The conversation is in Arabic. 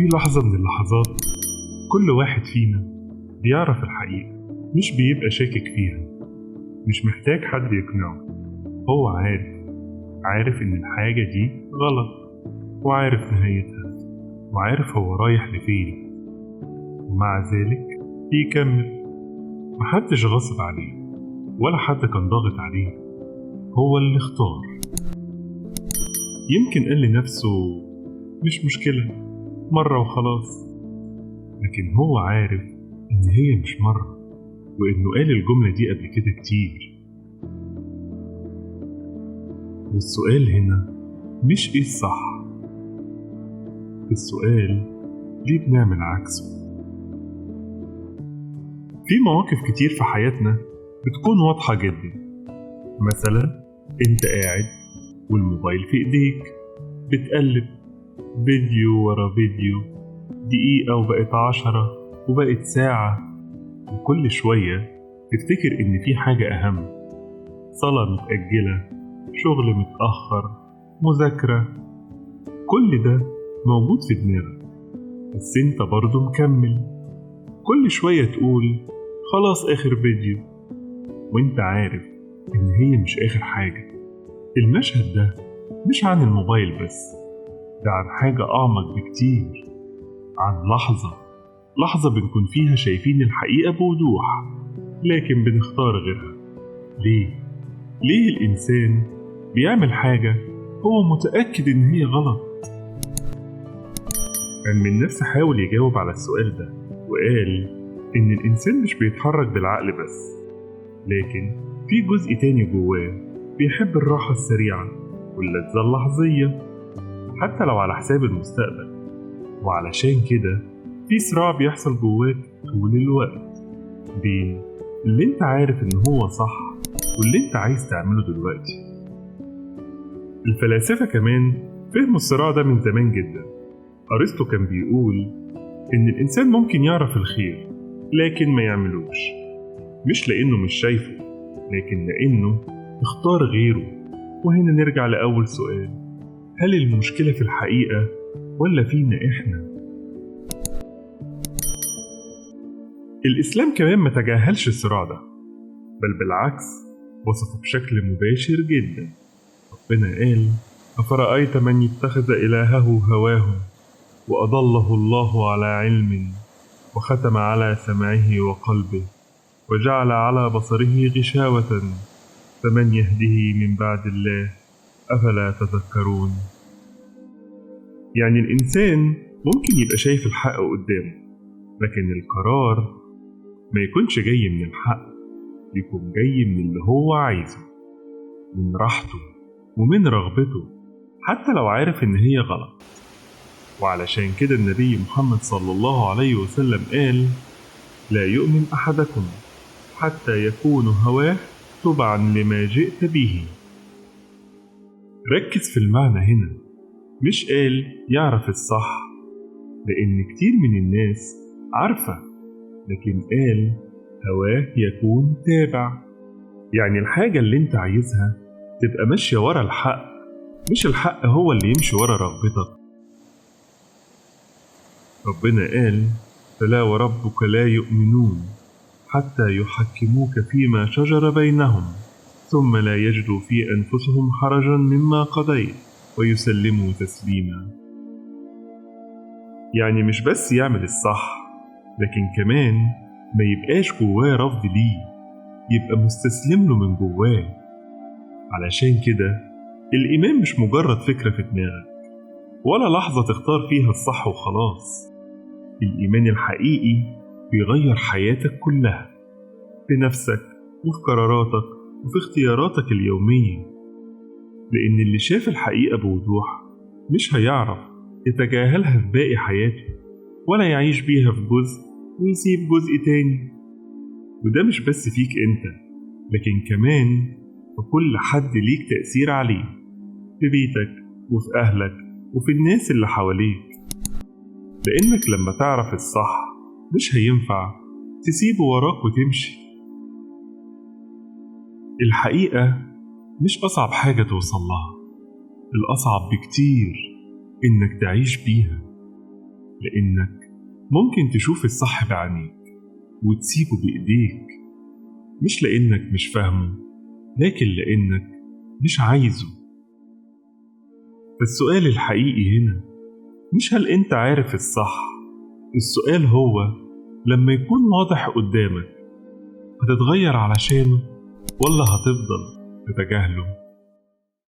في لحظة من اللحظات كل واحد فينا بيعرف الحقيقة، مش بيبقى شاكك فيها، مش محتاج حد يقنعه. هو عارف إن الحاجة دي غلط، وعارف نهايتها، وعارف هو رايح لفين، ومع ذلك بيكمل. محدش غصب عليه ولا حد كان ضاغط عليه، هو اللي اختار. يمكن قال لنفسه مش مشكلة مرة وخلاص، لكن هو عارف إن هي مش مرة، وإنه قال الجملة دي قبل كده كتير. والسؤال هنا مش إيه الصح، السؤال ليه بنعمل عكسه. في مواقف كتير في حياتنا بتكون واضحة جدا. مثلا انت قاعد والموبايل في ايديك، بتقلب فيديو ورا فيديو، دقيقة وبقت 10 وبقت ساعة، وكل شوية تفتكر ان في حاجة اهم، صلاة متأجلة، شغل متأخر، مذاكرة، كل ده موجود في دماغك، بس انت برضو مكمل. كل شوية تقول خلاص آخر فيديو، وانت عارف ان هي مش آخر حاجة. المشهد ده مش عن الموبايل بس، ده عن حاجة أعمق بكتير، عن لحظة بنكون فيها شايفين الحقيقة بوضوح، لكن بنختار غيرها. ليه الإنسان بيعمل حاجة هو متأكد إن هي غلط؟ علم النفس حاول يجاوب على السؤال ده، وقال إن الإنسان مش بيتحرك بالعقل بس، لكن في جزء تاني جواه بيحب الراحة السريعة واللذة اللحظية، حتى لو على حساب المستقبل. وعلشان كده في صراع بيحصل جواك طول الوقت بين اللي انت عارف ان هو صح واللي انت عايز تعمله دلوقتي. الفلاسفة كمان فهموا الصراع ده من زمان جدا. أرسطو كان بيقول إن الإنسان ممكن يعرف الخير لكن ما يعملوش، مش لأنه مش شايفه، لكن لأنه اختار غيره. وهنا نرجع لأول سؤال: هل المشكلة في الحقيقة ولا فينا إحنا؟ الإسلام كمان ما تجاهلش الصراع ده، بل بالعكس وصفه بشكل مباشر جدا. ربنا قال: أفرأيت من يتخذ إلهه هواه وأضله الله على علم وختم على سمعه وقلبه وجعل على بصره غشاوة فمن يهده من بعد الله أفلا تذكرون. يعني الإنسان ممكن يبقى شايف الحق قدامه، لكن القرار ما يكونش جاي من الحق، يكون جاي من اللي هو عايزه، من راحته ومن رغبته، حتى لو عارف إن هي غلط. وعلشان كده النبي محمد صلى الله عليه وسلم قال: لا يؤمن أحدكم حتى يكون هواه تبعا لما جئت به. ركز في المعنى هنا، مش قال يعرف الصح، لأن كتير من الناس عارفة، لكن قال هواه يكون تابع. يعني الحاجة اللي انت عايزها تبقى ماشية ورا الحق، مش الحق هو اللي يمشي ورا رغبتك. ربنا قال: فلا وربك لا يؤمنون حتى يحكموك فيما شجر بينهم ثم لا يجدوا في أنفسهم حرجا مما قضيت ويسلموا تسليما. يعني مش بس يعمل الصح، لكن كمان ما يبقاش جواه رفض ليه، يبقى مستسلم له من جواه. علشان كده الإيمان مش مجرد فكرة في دماغك ولا لحظة تختار فيها الصح وخلاص. الإيمان الحقيقي بيغير حياتك كلها، في نفسك وفي قراراتك وفي اختياراتك اليومية. لأن اللي شاف الحقيقة بوضوح مش هيعرف يتجاهلها في باقي حياته، ولا يعيش بيها في جزء ويسيب جزء تاني. وده مش بس فيك انت، لكن كمان في كل حد ليك تأثير عليه، في بيتك وفي أهلك وفي الناس اللي حواليك. لأنك لما تعرف الصح مش هينفع تسيبه وراك وتمشي. الحقيقة مش أصعب حاجة توصل لها، الأصعب بكتير إنك تعيش بيها. لأنك ممكن تشوف الصح بعينيك وتسيبه بإيديك، مش لأنك مش فاهمه، لكن لأنك مش عايزه. فالسؤال الحقيقي هنا مش هل أنت عارف الصح، السؤال هو لما يكون واضح قدامك هتتغير علشانه ولا هتفضل تتجاهله؟